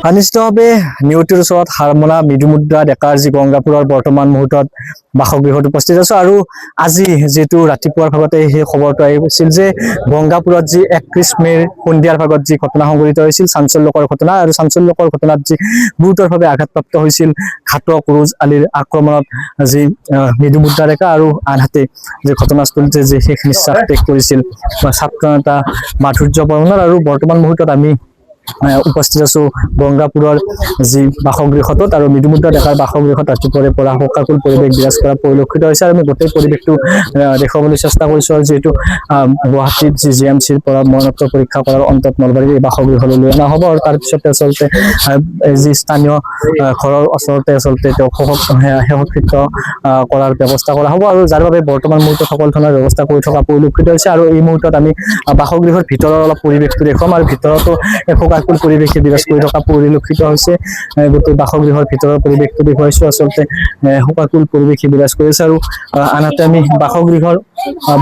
ঘনিষ্ঠভাৱে নিউটিৰ ওচৰত হাৰমনা মৃদুমুদ্ৰা ডেকাৰ যি গংগাপুৰৰ বৰ্তমান মুহূৰ্তত বাসগৃহত উপস্থিত আছো। আৰু আজি যিহেতু ৰাতিপুৱাৰ ভাগতে সেই খবৰটো আহিছিল যে গংগাপুৰত যি 31 মেৰ সন্ধিয়াৰ ভাগত যি ঘটনা সংঘটিত হৈছিল, চাঞ্চল্যকৰ ঘটনা, আৰু চাঞ্চল্যকৰ ঘটনাত যি গুৰুতৰভাৱে আঘাতপ্ৰাপ্ত হৈছিল ঘাতক ৰোজ আলীৰ আক্ৰমণত যি মৃদুমুদ্ৰা ডেকা, আৰু আনহাতে যি ঘটনাস্থলীতে যি শেষ নিশ্বাস ত্যাগ কৰিছিল ছাত্ৰ নেতা মাধুৰ্য বৰ্মনৰ। আৰু বৰ্তমান মুহূৰ্তত আমি উপস্থিত আছো গংগাপুৰৰ যি বাসগৃহত, আৰু মৃদুমুদ্ৰা ডেকাৰ বাসগৃহত ৰাতিপুৱাৰে পৰা শোকাকুল পৰিৱেশ বিৰাজ কৰা পৰিলক্ষিত হৈছে। আৰু আমি গোটেই পৰিৱেশটো দেখুৱাবলৈ চেষ্টা কৰিছো। আৰু যিহেতু গুৱাহাটীত যি GMCৰ পৰা মৰণোত্তৰ পৰীক্ষা কৰাৰ অন্তত নলবাৰীৰ এই বাসগৃহলৈ লৈ অনা হ'ব, আৰু তাৰপিছতে আচলতে যি স্থানীয় ঘৰৰ ওচৰতে আচলতে তেওঁক শেষকৃত্য কৰাৰ ব্যৱস্থা কৰা হ'ব, আৰু যাৰ বাবে বৰ্তমান মুহূৰ্তত সকলো ধৰণৰ ব্যৱস্থা কৰি থকা পৰিলক্ষিত হৈছে। আৰু এই মুহূৰ্তত আমি বাসগৃহৰ ভিতৰৰ অলপ পৰিৱেশটো দেখুৱাম, আৰু ভিতৰতো শোকাকুল পৰিৱেশে বিৰাজ কৰি থকা পৰিলক্ষিত হৈছে। গোটেই বাসগৃহৰ ভিতৰৰ পৰিৱেশটো দেখুৱাইছো, আচলতে শোকাকুল পৰিৱেশে বিৰাজ কৰি আছে। আৰু আনহাতে আমি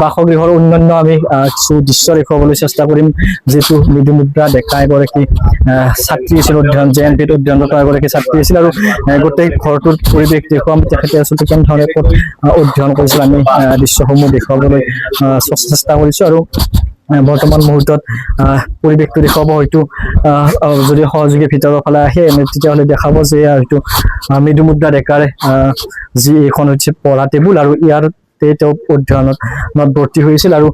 বাসগৃহৰ অন্যান্য আমি কিছু দৃশ্য দেখুৱাবলৈ চেষ্টা কৰিম। যিহেতু মৃদুমুদ্ৰা ডেকা এগৰাকী ছাত্ৰী আছিল, JNPত অধ্যয়নৰত এগৰাকী ছাত্ৰী আছিল, আৰু গোটেই ঘৰটোৰ পৰিৱেশ দেখুৱাম, তেখেতে আচলতে কেনেধৰণে অধ্যয়ন কৰিছিল আমি দৃশ্যসমূহ দেখুৱাবলৈ চেষ্টা কৰিছো। আৰু বৰ্তমান মুহূৰ্তত পৰিৱেশটো দেখুৱাব, হয়তো যদি সহযোগী ভিতৰৰ ফালে আহে তেতিয়াহ'লে দেখাব যে হয়তো মৃদুমুদ্ৰা ডেকাৰ যি এইখন হৈছে পঢ়া টেবুল, আৰু ইয়াতে তেওঁ অধ্যয়নত ভৰ্তি হৈছিল। আৰু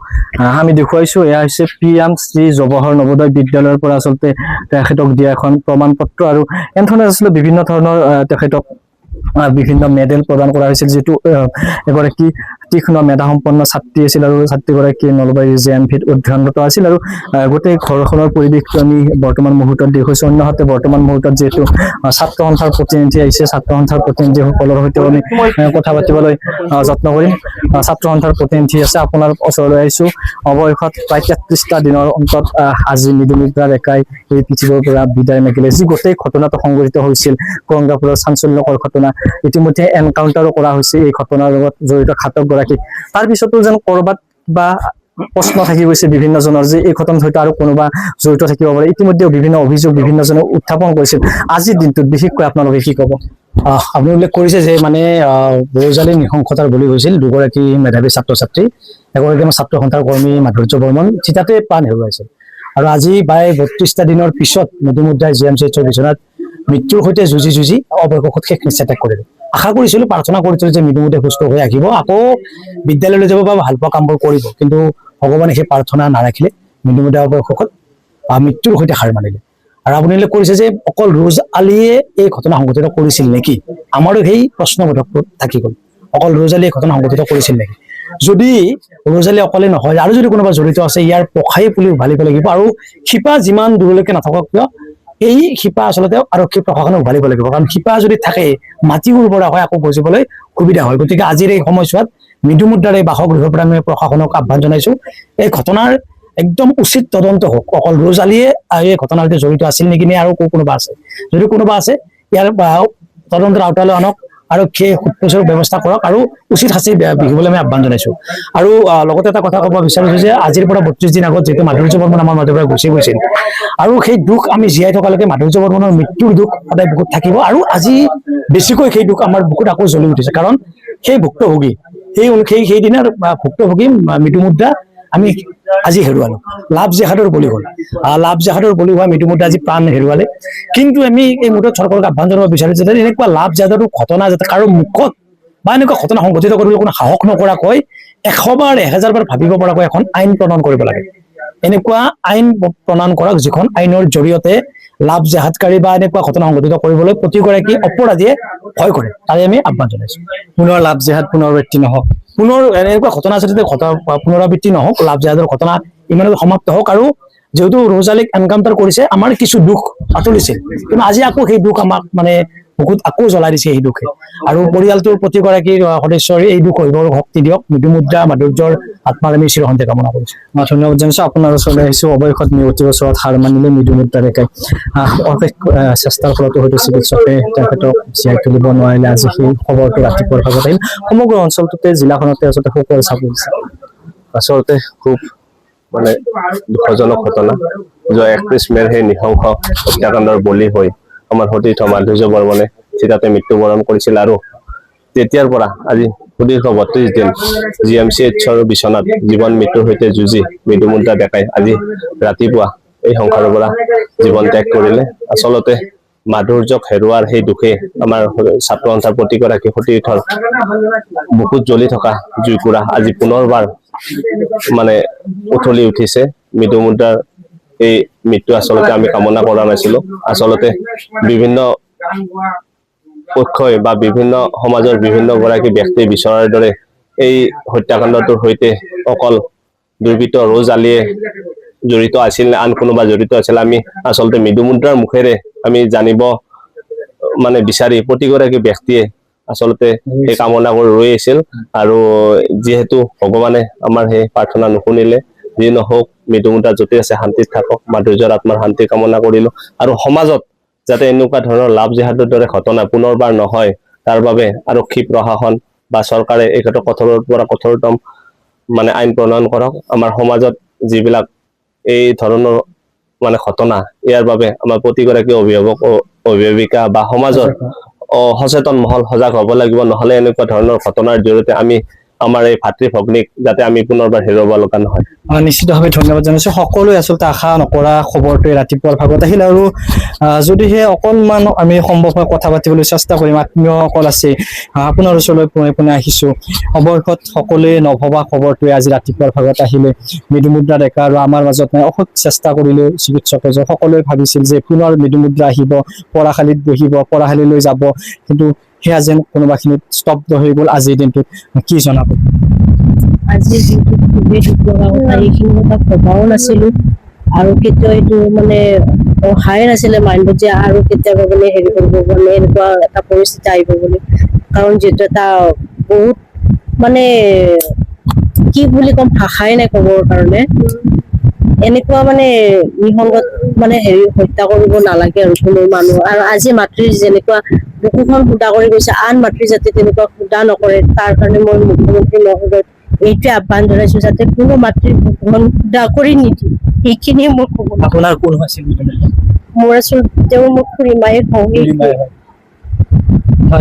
আমি দেখুৱাইছো এয়া হৈছে PM শ্ৰী জৱাহৰ নৱোদয় বিদ্যালয়ৰ পৰা আচলতে তেখেতক দিয়া এখন প্ৰমাণ পত্ৰ, আৰু এনেধৰণে আচলতে বিভিন্ন ধৰণৰ তেখেতক বিভিন্ন মেডেল প্ৰদান কৰা হৈছিল। যিটো এগৰাকী তীক্ষ্ণ মেধাসম্পন্ন ছাত্ৰী আছিল, আৰু ছাত্ৰীগৰাকী নলবাৰীৰ JNPত অধ্যয়নৰত আছিল। আৰু গোটেই ঘৰখনৰ পৰিৱেশটো আমি বৰ্তমান মুহূৰ্তত দেখুৱাইছো। অন্যহাতে বৰ্তমান মুহূৰ্তত যিহেতু ছাত্ৰ সন্থাৰ প্ৰতিনিধি আহিছে, ছাত্ৰ সন্থাৰ প্ৰতিনিধিসকলৰ সৈতেও আমি কথা পাতিবলৈ যত্ন কৰিম। ছাত্ৰ সন্থাৰ প্ৰতিনিধি আছে, আপোনাৰ ওচৰলৈ আহিছো। অৱশেষত প্ৰায় 33টা দিনৰ অন্তত আজি মৃদুমুদ্ৰা ডেকাই এই পৃথিৱীৰ পৰা বিদায় মাগিলে। যি গোটেই ঘটনাটো সংঘটিত হৈছিল গংগাপুৰৰ চাঞ্চল্যকৰ ঘটনা, ইতিমধ্যে এনকাউণ্টাৰো কৰা হৈছে এই ঘটনাৰ লগত জড়িত ঘাতকগৰাকীক। তাৰ পিছতো যেন কৰবাত বা প্ৰশ্ন থাকি গৈছে বিভিন্নজনৰ যে এই ঘটনাত হয়তো আৰু কোনোবা জড়িত থাকিব পাৰে। ইতিমধ্যে বিভিন্ন অভিযোগ বিভিন্নজনে উত্থাপন কৰিছিল। আজিৰ দিনটোত বিশেষকৈ আপোনালোকে কি ক'ব? আপুনি উল্লেখ কৰিছে যে মানে ৰোজালী নৃশংসতাৰ বলি হৈছিল দুগৰাকী মেধাৱী ছাত্ৰ ছাত্ৰী। এগৰাকী আমাৰ ছাত্ৰ সন্থাৰ কৰ্মী মাধুৰ্য বৰ্মন চিতাতে প্ৰাণ হেৰুৱাইছিল। আৰু আজি প্ৰায় 32টা দিনৰ পিছত মৃদুমুদ্ৰাই GMCHৰ বিচনাত মৃত্যুৰ সৈতে যুঁজি অৱশেষত শেষ নিশ্বাস ত্যাগ কৰিলে। আশা কৰিছিলো, প্ৰাৰ্থনা কৰিছিলো যে মৃদুমুদ্ৰাই সুস্থ হৈ আহিব, আকৌ বিদ্যালয়লৈ যাব বা ভাল পোৱা কামবোৰ কৰিব, কিন্তু ভগৱানে সেই প্ৰাৰ্থনা নাৰাখিলে। মৃদুমুদ্ৰাই অৱশেষত মৃত্যুৰ সৈতে হাৰ মানিলে। আৰু আপুনি উল্লেখ কৰিছে যে অকল ৰোজ আলীয়ে এই ঘটনা সংঘটিত কৰিছিল নেকি? আমাৰো সেই প্ৰশ্নবোধক থাকি গ'ল, অকল ৰোজ আলীয়ে এই ঘটনা সংঘটিত কৰিছিল নেকি? যদি ৰোজ আলী অকলে নহয়, আৰু যদি কোনোবা জড়িত আছে, ইয়াৰ পখাই পুলি উভালিব লাগিব। আৰু শিপা যিমান দূৰলৈকে নাথাকক কিয়, এই শিপা আচলতে আৰক্ষী প্ৰশাসনে উভালিব লাগিব। কাৰণ শিপা যদি থাকে, মাটি উৰ্বৰা হয়, আকৌ গজিবলৈ সুবিধা হয়। গতিকে আজিৰ এই সময়ছোৱাত মৃদুমুদ্ৰাৰ এই বাসগৃহৰ পৰা আমি প্ৰশাসনক আহ্বান জনাইছো, এই ঘটনাৰ একদম উচিত তদন্ত হোক। অকল ৰোজ আলীয়ে এই ঘটনাৰ সৈতে জড়িত আছিল নেকি, নে আৰু কোনোবা আছে? যদি কোনোবা আছে, ইয়াৰ তদন্তৰ আওতালৈ আনক, আৰক্ষীয়ে সুস্বাস্থ্যৰ ব্যৱস্থা কৰক, আৰু উচিত শাস্তি বিহিবলৈ আমি আহ্বান জনাইছো। আৰু লগতে এটা কথা ক'ব বিচাৰিছো যে আজিৰ পৰা 32 দিন আগত যিহেতু মাধুৰ্য বৰ্মন আমাৰ মাজৰ পৰা গুচি গৈছিল, আৰু সেই দুখ আমি জীয়াই থকালৈকে মাধুৰ্য বৰ্মনৰ মৃত্যুৰ দুখ সদায় বুকুত থাকিব। আৰু আজি বেছিকৈ সেই দুখ আমাৰ বুকুত আকৌ জ্বলি উঠিছে, কাৰণ সেই ভুক্তভোগী সেইদিনাৰ ভুক্তভোগী মৃদুমুদ্ৰা আমি আজি হেৰুৱালো। লাভ জেহাদৰ বলি হ'ল, লাভ জেহাদৰ বলি হোৱা মৃদুমুদ্ৰা আজি প্ৰাণ হেৰুৱালে। কিন্তু আমি এই মুহূৰ্তত চৰকাৰক আহ্বান জনাব বিচাৰিছো যে এনেকুৱা লাভ জেহাদৰ ঘটনা যাতে কাৰো মুখত বা এনেকুৱা ঘটনা সংঘটিত কৰিবলৈ কোনো সাহস নকৰাকৈ 100 বাৰ 1000 বাৰ ভাবিব পৰাকৈ এখন আইন প্ৰণয়ন কৰিব লাগে। এনেকুৱা আইন প্ৰণয়ন কৰক যিখন আইনৰ জৰিয়তে লাভ জেহাদকাৰী বা এনেকুৱা ঘটনা সংঘটিত কৰিবলৈ প্ৰতিগৰাকী অপৰাধীয়ে ভয় কৰে। তাই আমি আহ্বান জনাইছো। পুনৰ লাভ জেহাদ পুনৰাবৃত্তি নহওক, পুনৰ এনেকুৱা ঘটনা যাতে পুনৰাবৃত্তি নহওক, লাভ জেহাদৰ ঘটনা ইমানতে সমাপ্ত হওক। আৰু যিহেতু ৰোজ আলীক এনকাউণ্টাৰ কৰিছে, আমাৰ কিছু দুখ আঁতৰিছিল, কিন্তু আজি আকৌ সেই দুখ আমাক মানে বুকুত আকৌ জ্বলাই দিছে এই দুখে আৰু পৰিয়ালটোৰ প্ৰতিগৰাকী সদস্যৰে এই দুখ সহিবৰ শক্তি দিয়ক মৃদুমুদ্ৰা মাধুৰ্যৰ আত্মাৰ আমি চিৰসন্তে কামনা কৰিছো। ধন্যবাদ জানিছো। আপোনাৰ ওচৰলৈ আহিছো। অৱশেষত নিয়তিৰ ওচৰত হাৰ মানিলে মৃদুমুদ্ৰা ডেকাই। অশেষ চেষ্টাৰ ফলতো হয়তো চিকিৎসকে তেখেতক জীয়াই তুলিব নোৱাৰিলে। আজি সেই খবৰটো ৰাতিপুৱাৰ ভাগত আহিল। সমগ্ৰ অঞ্চলটোতে জিলাখনতে আচলতে শোকৰ চাপ পৰিছে। আচলতে খুব মানে দুখজনক ঘটনা। যোৱা 31 মেৰ সেই নৃশংস হত্যাকাণ্ডৰ বলি হৈ আমাৰ সতীৰ্থ মাধুৰ্য বৰ্মনে চিতাতে মৃত্যুবৰণ কৰিছিল আৰু তেতিয়াৰ পৰা আজি সুদীৰ্ঘ 32 দিন GMCHৰ বিচনাত জীৱন মৃত্যুৰ সৈতে যুঁজি মৃদুমুদ্ৰা ডেকাই আজি ৰাতিপুৱা এই সংসাৰৰ পৰা জীৱন ত্যাগ কৰিলে। আচলতে মাধুৰ্যক হেৰুৱাৰ সেই দুখে আমাৰ ছাত্ৰ সন্থাৰ প্ৰতিগৰাকী সতীৰ্থৰ বুকুত জ্বলি থকা জুইকুৰা আজি পুনৰবাৰ মানে উঠলি উঠিছে। মৃদুমুদ্ৰাৰ এই মৃত্যু আচলতে আমি কামনা কৰা নাছিলো। আচলতে বিভিন্ন পক্ষই বা বিভিন্ন সমাজৰ বিভিন্ন গৰাকী ব্যক্তি বিচৰাৰ দৰে এই হত্যাকাণ্ডটোৰ সৈতে অকল দুৰ্বৃত্ত ৰজ আলিয়ে জড়িত আছিল নে আন কোনোবা জড়িত আছিল, আমি আচলতে মৃদুমুদ্ৰাৰ মুখেৰে আমি জানিব মানে বিচাৰি প্ৰতিগৰাকী ব্যক্তিয়ে আচলতে সেই কামনা কৰি ৰৈ আছিল। আৰু যিহেতু ভগৱানে আমাৰ সেই প্ৰাৰ্থনা নুশুনিলে, যি নহওক মৃদুমুদ্ৰা য'তে আছে শান্তিত থাকক, মাধুৰ্যৰ আত্মাৰ শান্তি কামনা কৰিলো। আৰু সমাজত যাতে এনেকুৱা ধৰণৰ লাভ জেহাদৰ দৰে ঘটনা পুনৰবাৰ নহয় তাৰ বাবে আৰক্ষী প্ৰশাসন বা চৰকাৰে এই ক্ষেত্ৰত কঠোৰৰ পৰা কঠোৰতম মানে আইন প্ৰণয়ন কৰক। আমাৰ সমাজত যিবিলাক এই ধৰণৰ মানে ঘটনা, ইয়াৰ বাবে আমাৰ প্ৰতিগৰাকী অভিভাৱক অভিভাৱিকা বা সমাজৰ সচেতন মহল সজাগ হ'ব লাগিব। নহলে এনেকুৱা ধৰণৰ ঘটনাৰ জৰিয়তে আমি আমাৰ এই ভাতৃ ভগ্নীক যাতে আমি পুনৰবাৰ হেৰুৱাব লগা নহয়। নিশ্চিতভাৱে ধন্যবাদ জানিছো। সকলোৱে আচলতে আশা নকৰা খবৰটোৱে ৰাতিপুৱাৰ ভাগত আহিল আৰু যদিহে অকণমান আমি সম্ভৱ হয় কথা পাতিবলৈ চেষ্টা কৰিম। আত্মীয়সকল আছে, আপোনাৰ ওচৰলৈ পোনে পোনে আহিছো। অৱশেষত সকলোৱে নভবা খবৰটোৱে আজি ৰাতিপুৱাৰ ভাগত আহিলে। মৃদুমুদ্ৰা ডেকা আৰু আমাৰ মাজত নাই। অশেষ চেষ্টা কৰিলে চিকিৎসকে, সকলোৱে ভাবিছিল যে পুনৰ মৃদুমুদ্ৰা আহিব, পঢ়াশালীত বহিব, পঢ়াশালীলৈ যাব, কিন্তু সেয়া যেন কোনোবাখিনিত স্তব্ধ হৈ গ'ল আজিৰ দিনটোত। কি জনাব? আজিৰ দিনটোত খুবেই দুখ লগা কথা। এইখিনি কথা ভবাও নাছিলো আৰু কেতিয়াও এইটো মানে অহাই নাছিলে মাইণ্ডত যে আৰু কেতিয়াবা মানে হেৰি কৰিব মানে এনেকুৱা এটা পৰিস্থিতি আহিব বুলি। কাৰণ যিহেতু এটা বহুত মানে কি বুলি ক'ম, ভাষাই নাই ক'বৰ কাৰণে। এনেকুৱা মানে নিসংগত মানে হেৰি হত্যা কৰিব নালাগে আৰু কোনো মানুহ। আৰু আজি মাতৃৰ যেনেকুৱা বুকুখন ফুটা কৰি গৈছে, আন মাতৃ যাতে তেনেকুৱা ফুটা নকৰে, তাৰ কাৰণে মই মুখ্যমন্ত্ৰী মহোদয়ক এইটোৱে আহ্বান জনাইছো যাতে কোনো মাতৃৰ বুকুখন ফুটা কৰি নিদিয়ে। সেইখিনিয়ে মোৰ ক'ব। আপোনাৰ কোন আছিল? মোৰ আচলতে তেওঁ মোৰ খুৰীমায়ে হয়।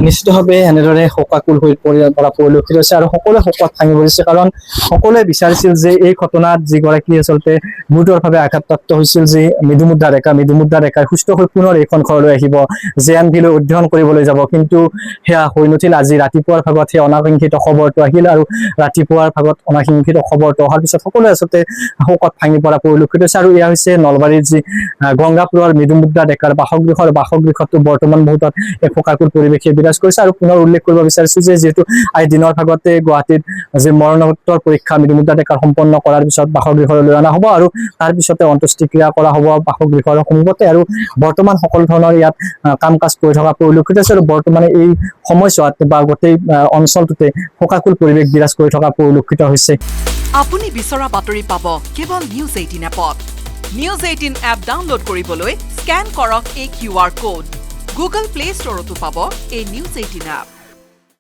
নিশ্চিতভাৱে এনেদৰে শোকাকুল হৈ পৰা পৰিলক্ষিত হৈছে আৰু সকলোৱে শোকত ভাঙি পৰিছে। কাৰণ সকলোৱে বিচাৰিছিল যে এই ঘটনাত যিগৰাকী আচলতে গুৰুতৰভাৱে আঘাতপ্ৰাপ্ত হৈছিল, যে মৃদুমুদ্ৰা ডেকাই সুস্থ হৈ পুনৰ এইখন ঘৰলৈ আহিব, JMV লৈ অধ্যয়ন কৰিবলৈ যাব, কিন্তু সেয়া হৈ নুঠিল। আজি ৰাতিপুৱাৰ ভাগত সেই অনাকাংক্ষিত খবৰটো আহিল আৰু ৰাতিপুৱাৰ ভাগত অনাকাংক্ষিত খবৰটো অহাৰ পিছত সকলোৱে আচলতে শোকত ভাঙি পৰা পৰিলক্ষিত হৈছে। আৰু এয়া হৈছে নলবাৰীৰ যি গংগাপুৰৰ মৃদুমুদ্ৰা ডেকাৰ বাসগৃহতো বৰ্তমান মুহূৰ্তত এক শোকাকুল পৰিৱেশে বিৰাজ কৰিছে। আৰু পুনৰ উল্লেখ কৰিব বিচাৰিছো যে যিহেতু আজি দিনৰ ভাগতে গুৱাহাটীত যি মৰণোত্তৰ পৰীক্ষা মৃদুমুদ্ৰা ডেকাৰ সম্পন্ন কৰাৰ পিছত বাসগৃহলৈ লৈ অনা হ'ব আৰু তাৰ পিছতে অন্ত্যেষ্টিক্ৰিয়া কৰা হ'ব বাসগৃহৰ সন্মুখতে। আৰু বৰ্তমান সকলো ধৰণৰ ইয়াত কাম কাজ কৰি থকা পৰিলক্ষিত হৈছে আৰু বৰ্তমানে এই সময়ছোৱাত বা গোটেই অঞ্চলটোতে শোকাকুল পৰিৱেশ বিৰাজ কৰি থকা পৰিলক্ষিত হৈছে। আপুনি বিচৰা বাতৰি পাব কেৱল নিউজ 18 এপত। নিউজ 18 এপ ডাউনলোড কৰিবলৈ স্কেন কৰক এই QR কোড। গুগল প্লে ষ্টৰতো পাব এই নিউজ 18 এপ।